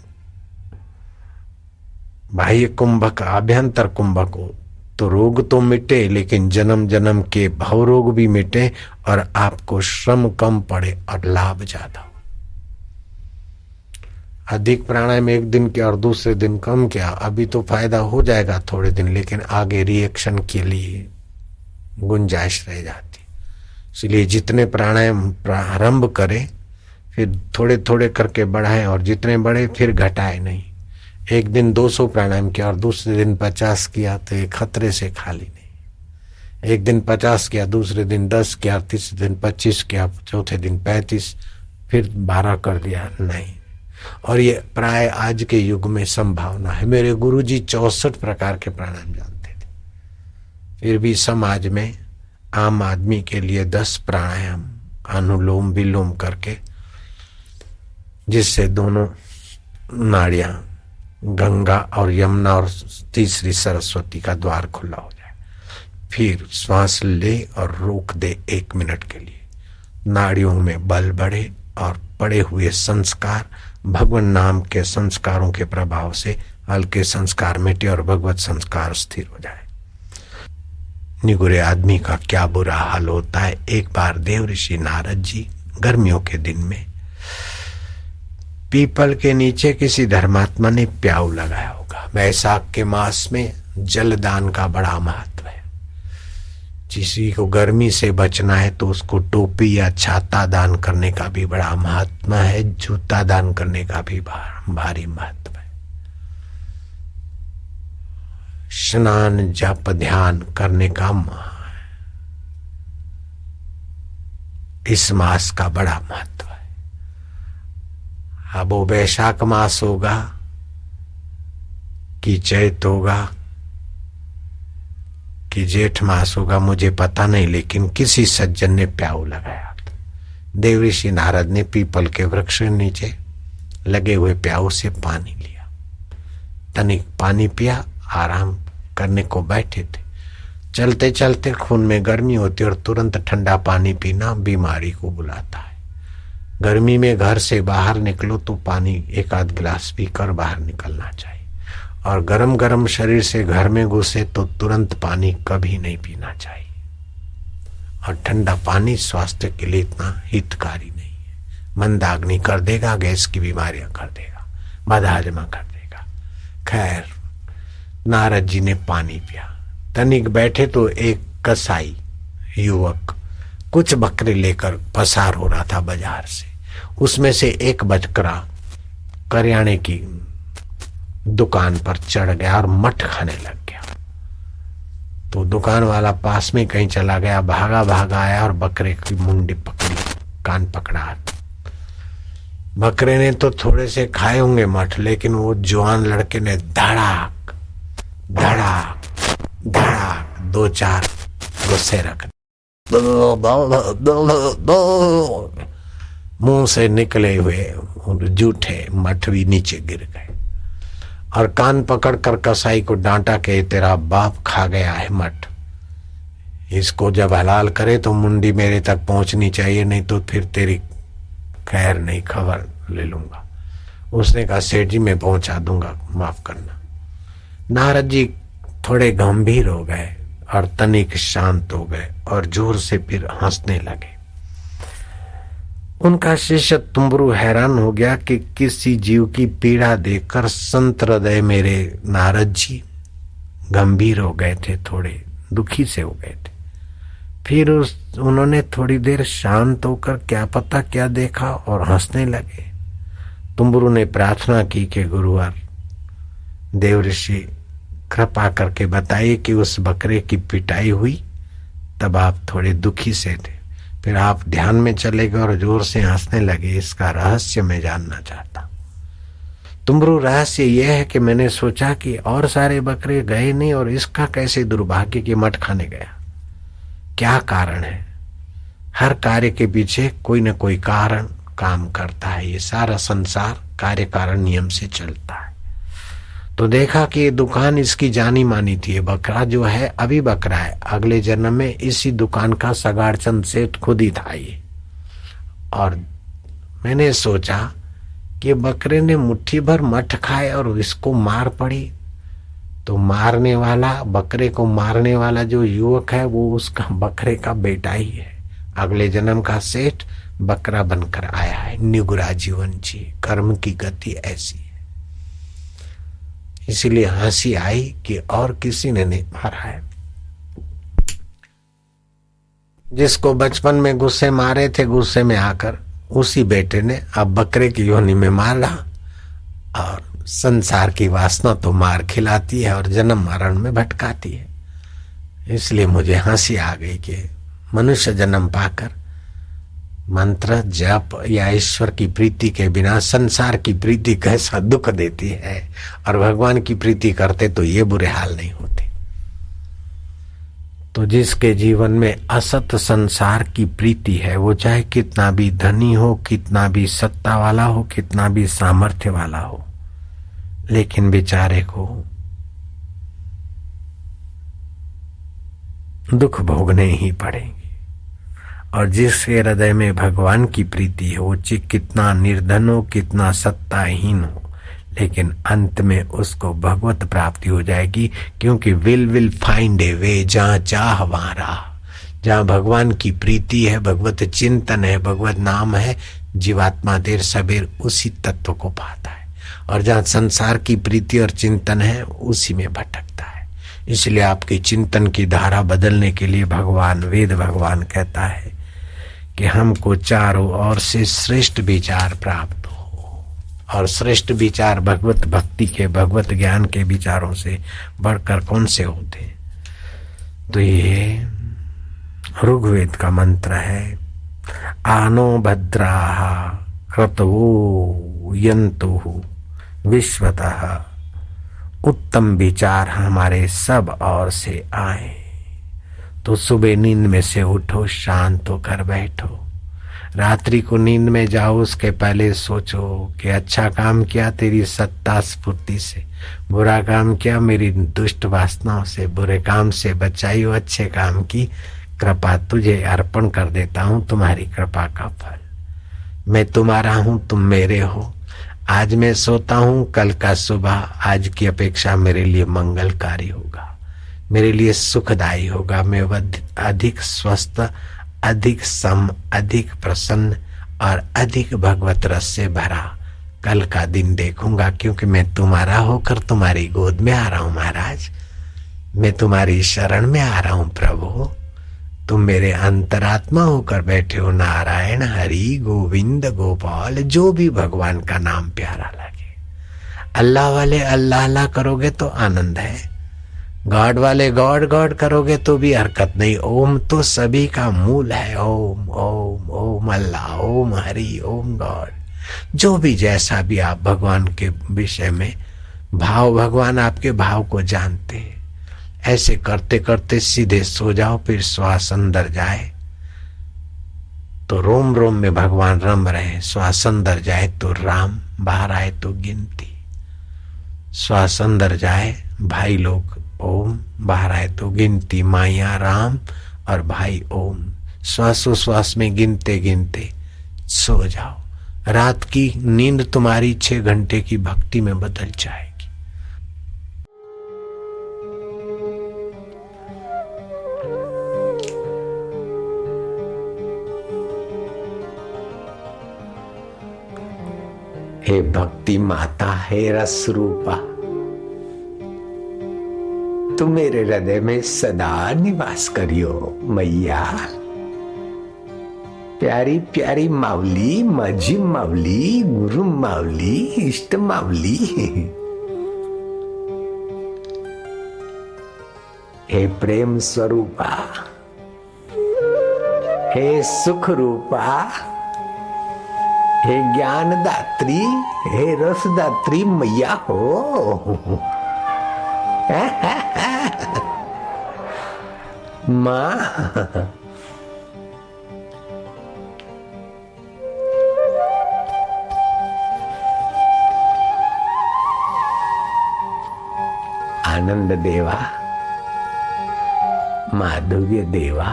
B: बाह्य कुंभक, आभ्यंतर कुंभक हो तो रोग तो मिटे, लेकिन जन्म जन्म के भव रोग भी मिटे और आपको श्रम कम पड़े और लाभ ज्यादा हो। अधिक प्राणायाम एक दिन किया और दूसरे दिन कम किया, अभी तो फायदा हो जाएगा थोड़े दिन, लेकिन आगे रिएक्शन के लिए गुंजाइश रह जाती। इसलिए जितने प्राणायाम प्रारंभ करें फिर थोड़े थोड़े करके बढ़ाएं, और जितने बढ़े फिर घटाए नहीं। एक दिन 200 प्राणायाम किया और दूसरे दिन 50 किया तो ये खतरे से खाली नहीं। एक दिन 50 किया, दूसरे दिन 10 किया, तीसरे दिन 25 किया, चौथे दिन 35, फिर 12 कर दिया, नहीं। और ये प्राय आज के युग में संभावना है। मेरे गुरुजी 64 प्रकार के प्राणायाम जानते थे, फिर भी समाज में आम आदमी के लिए 10 प्राणायाम अनुलोम विलोम करके, जिससे दोनों नाड़ियां गंगा और यमुना और तीसरी सरस्वती का द्वार खुला हो जाए। फिर श्वास ले और रोक दे 1 मिनट के लिए, नाड़ियों में बल बढ़े और पड़े हुए संस्कार भगवान नाम के संस्कारों के प्रभाव से हल्के संस्कार मिटे और भगवत संस्कार स्थिर हो जाए। निगुरे आदमी का क्या बुरा हाल होता है। एक बार देव ऋषि नारद जी गर्मियों के दिन में पीपल के नीचे किसी धर्मात्मा ने प्याऊ लगाया होगा। वैशाख के मास में जलदान का बड़ा महत्व है। किसी को गर्मी से बचना है तो उसको टोपी या छाता दान करने का भी बड़ा महत्व है, जूता दान करने का भी भारी महत्व है। स्नान जप ध्यान करने का इस मास का बड़ा महत्व है। अब वो वैशाख मास होगा कि चैत होगा कि जेठ मास होगा मुझे पता नहीं, लेकिन किसी सज्जन ने प्याऊ लगाया। देव ऋषि नारद ने पीपल के वृक्ष के नीचे लगे हुए प्याऊ से पानी लिया, तनिक पानी पिया, आराम करने को बैठे थे। चलते चलते खून में गर्मी होती और तुरंत ठंडा पानी पीना बीमारी को बुलाता है। गर्मी में घर से बाहर निकलो तो पानी 1 आध गिलास पीकर बाहर निकलना चाहिए, और गरम गरम शरीर से घर में घुसे तो तुरंत पानी कभी नहीं पीना चाहिए। और ठंडा पानी स्वास्थ्य के लिए इतना हितकारी नहीं है, मंदाग्नि कर देगा, गैस की बीमारियां कर देगा, बदहजमा कर देगा। खैर, नारद जी ने पानी पिया, तनिक बैठे तो एक कसाई युवक कुछ बकरे लेकर पसार हो रहा था बाजार से। उसमें से एक बकरा करियाने की दुकान पर चढ़ गया और मठ खाने लग गया। तो दुकान वाला पास में कहीं चला गया, भागा भागा आया और बकरे की मुंडी पकड़ी, कान पकड़ा। बकरे ने तो थोड़े से खाए होंगे मठ, लेकिन वो जवान लड़के ने धड़ाक धड़ाक धड़ाक 2-4 गुस्से रख, मुंह से निकले हुए जूठे मठ भी नीचे गिर गए। और कान पकड़ कर कसाई को डांटा कि तेरा बाप खा गया है मठ, इसको जब हलाल करे तो मुंडी मेरे तक पहुंचनी चाहिए, नहीं तो फिर तेरी खैर नहीं, खबर ले लूंगा। उसने कहा सेठ जी मैं पहुंचा दूंगा, माफ करना। नारद जी थोड़े गंभीर हो गए और तनिक शांत हो गए और जोर से फिर हंसने लगे। उनका शिष्य तुम्बरू हैरान हो गया कि किसी जीव की पीड़ा देखकर संत हृदय मेरे नारद जी गंभीर हो गए थे, थोड़े दुखी से हो गए थे। फिर उन्होंने थोड़ी देर शांत होकर क्या पता क्या देखा और हंसने लगे। तुम्बरू ने प्रार्थना की कि गुरुवर देव ऋषि कृपा करके बताइए कि उस बकरे की पिटाई हुई तब आप थोड़े दुखी से थे, फिर आप ध्यान में चले गए और जोर से हंसने लगे, इसका रहस्य मैं जानना चाहता। तुम्बरू रहस्य यह है कि मैंने सोचा कि और सारे बकरे गए नहीं और इसका कैसे दुर्भाग्य कि मठ खाने गया, क्या कारण है। हर कार्य के पीछे कोई न कोई कारण काम करता है, ये सारा संसार कार्य कारण नियम से चलता है। तो देखा कि ये दुकान इसकी जानी मानी थी, ये बकरा जो है अभी बकरा है, अगले जन्म में इसी दुकान का सगाड़चंद सेठ खुद ही था ये। और मैंने सोचा कि बकरे ने मुट्ठी भर मठ खाए और इसको मार पड़ी, तो मारने वाला, बकरे को मारने वाला जो युवक है वो उसका बकरे का बेटा ही है, अगले जन्म का सेठ बकरा बनकर आया है। निगुरा जीवन जी, कर्म की गति ऐसी है। इसीलिए हंसी आई कि और किसी ने नहीं मारा है। जिसको बचपन में गुस्से मारे थे, गुस्से में आकर उसी बेटे ने अब बकरे की योनि में मारा। और संसार की वासना तो मार खिलाती है और जन्म मरण में भटकाती है। इसलिए मुझे हंसी आ गई कि मनुष्य जन्म पाकर मंत्र जप या ईश्वर की प्रीति के बिना संसार की प्रीति कैसा दुख देती है, और भगवान की प्रीति करते तो ये बुरे हाल नहीं होते। तो जिसके जीवन में असत संसार की प्रीति है, वो चाहे कितना भी धनी हो, कितना भी सत्ता वाला हो, कितना भी सामर्थ्य वाला हो, लेकिन बेचारे को दुख भोगने ही पड़ेंगे। और जिसके हृदय में भगवान की प्रीति है, वो कितना निर्धन हो, कितना सत्ताहीन हो, लेकिन अंत में उसको भगवत प्राप्ति हो जाएगी। क्योंकि विल फाइंड ए वे, जहाँ चाह वहाँ राह। जहाँ भगवान की प्रीति है, भगवत चिंतन है, भगवत नाम है, जीवात्मा देर सबेर उसी तत्व को पाता है। और जहाँ संसार की प्रीति और चिंतन है, उसी में भटकता है। इसलिए आपकी चिंतन की धारा बदलने के लिए भगवान, वेद भगवान कहता है कि हमको चारों ओर से श्रेष्ठ विचार प्राप्त हो। और श्रेष्ठ विचार भगवत भक्ति के, भगवत ज्ञान के विचारों से बढ़कर कौन से होते? तो ये ऋग्वेद का मंत्र है, आनो भद्राः क्रतवो यन्तु विश्वतः। उत्तम विचार हमारे सब ओर से आए। तो सुबह नींद में से उठो, शांत होकर बैठो। रात्रि को नींद में जाओ, उसके पहले सोचो कि अच्छा काम किया तेरी सत्ता स्फूर्ति से, बुरा काम किया मेरी दुष्ट वासनाओं से, बुरे काम से बचाई हो, अच्छे काम की कृपा तुझे अर्पण कर देता हूँ, तुम्हारी कृपा का फल। मैं तुम्हारा हूँ, तुम मेरे हो। आज मैं सोता हूँ, कल का सुबह आज की अपेक्षा मेरे लिए मंगलकारी होगा, मेरे लिए सुखदायी होगा। मैं अधिक स्वस्थ, अधिक सम, अधिक प्रसन्न और अधिक भगवत रस से भरा कल का दिन देखूंगा। क्योंकि मैं तुम्हारा होकर तुम्हारी गोद में आ रहा हूँ महाराज, मैं तुम्हारी शरण में आ रहा हूँ प्रभु। तुम मेरे अंतरात्मा होकर बैठे हो। नारायण, हरि, गोविंद, गोपाल, जो भी भगवान का नाम प्यारा लगे। अल्लाह वाले अल्लाह अल्लाह करोगे तो आनंद है, गॉड वाले गॉड गॉड करोगे तो भी हरकत नहीं। ओम तो सभी का मूल है। ओम ओम ओम अल्लाह, ओम हरि, ओम गॉड। जो भी जैसा भी आप भगवान के विषय में भाव, भगवान आपके भाव को जानते हैं। ऐसे करते करते सीधे सो जाओ, फिर श्वास अंदर जाए तो रोम रोम में भगवान रम रहे, श्वास अंदर जाए तो राम, बाहर आए तो गिनती। श्वास अंदर जाए भाई लोग ओम, बाहर आए तो गिनती, माया राम और भाई ओम। श्वासोश्वास में गिनते गिनते सो जाओ। रात की नींद तुम्हारी 6 घंटे की भक्ति में बदल जाएगी। हे भक्ति माता, हे रस रूपा, तू मेरे हृदय में सदा निवास करियो मैया। प्यारी प्यारी मावली, माझी मावली, गुरु मावली, इष्ट मावली। हे प्रेम स्वरूपा, हे सुख रूपा, हे ज्ञान दात्री, हे रस दात्री मैया हो। माँ, आनंद देवा, माधुर्य देवा,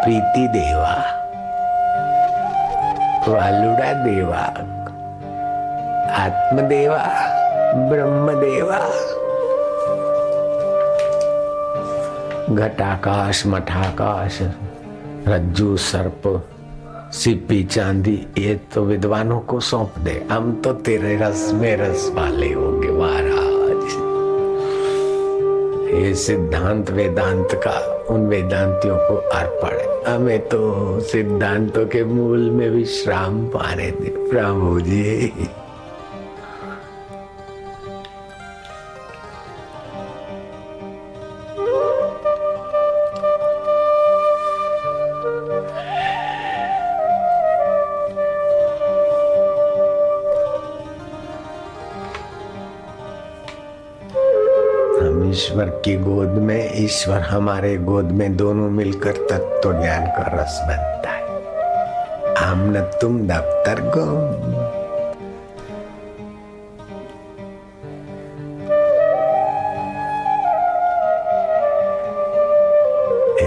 B: प्रीति देवा, वालुड़ा देवा, आत्मदेवा, ब्रह्मदेवा, घटाकाश, मठाकाश, रज्जू, सर्प, सिप्पी, चांदी, ये तो विद्वानों को सौंप दे। हम तो तेरे रस में रस वाले होंगे महाराज। ये सिद्धांत वेदांत का उन वेदांतियों को अर्पण है। हमें तो सिद्धांतों के मूल में विश्राम पाने दे प्रभु जी। ईश्वर की गोद में, ईश्वर हमारे गोद में, दोनों मिलकर तत्व ज्ञान का रस बनता है। हम न तुम दफ्तर गो,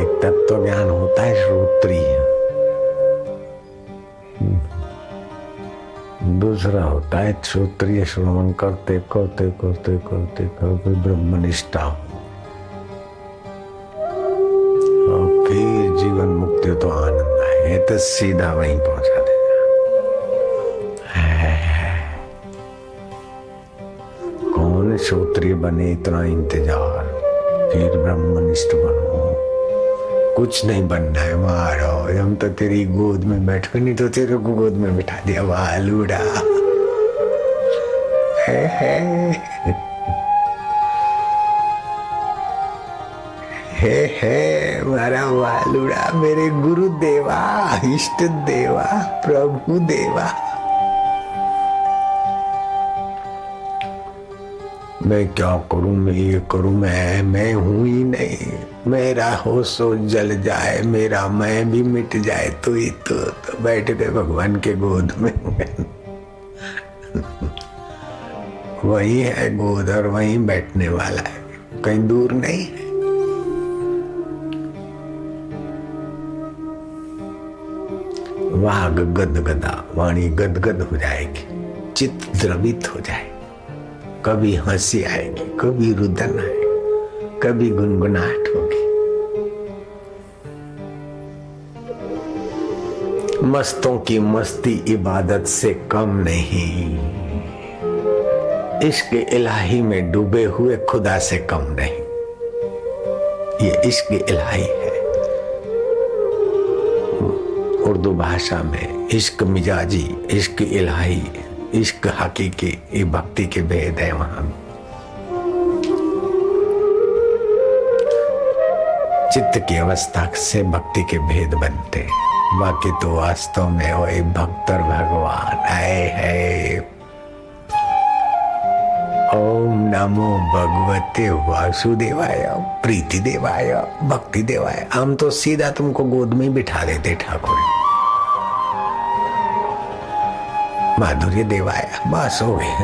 B: एक तत्व ज्ञान होता है श्रोत्रिय, दूसरा होता है श्रोत्रिय श्रवण करते करते करते करते करते ब्रह्मनिष्ठा हो, और फिर जीवन मुक्ति तो आनंद है, तो सीधा वहीं पहुंचा देगा। कौन श्रोत्रिय बने इतना इंतजार, फिर ब्रह्मनिष्ठ बनो। कुछ नहीं बनना है, वहां रहो, हम तो तेरी गोद में बैठ कर, नहीं तो तेरे को गोद में बिठा दिया वालूड़ा। हे मारा वालूड़ा, मेरे गुरु देवा, इष्ट देवा, प्रभु देवा। मैं क्या करूं, मैं ये करूं, मैं हूं ही नहीं, मेरा हो सो जल जाए, मेरा मैं भी मिट जाए, तो ही तो बैठ गए भगवान के गोद में। वही है गोद और वहीं बैठने वाला है, कहीं दूर नहीं है। वाग गदगदा, वाणी गदगद हो जाएगी, चित्त द्रवित हो जाएगी, कभी हंसी आएगी, कभी रुदन आएगी, कभी गुनगुनाहट होगी। मस्तों की मस्ती इबादत से कम नहीं, इश्क इलाही में डूबे हुए खुदा से कम नहीं। ये इश्क इलाही है। उर्दू भाषा में इश्क मिजाजी, इश्क इलाही, इश्क हकीकी, ये भक्ति के भेद है। वहां चित्त की अवस्था से भक्ति के भेद बनते, बाकी तो वास्तव में वही भक्त और भगवान है। ओम नमो भगवते वासुदेवाय, प्रीति देवाय, भक्ति देवाय। हम तो सीधा तुमको गोद में बिठा देते ठाकुर, माधुर्य देवाय, बस हो गए।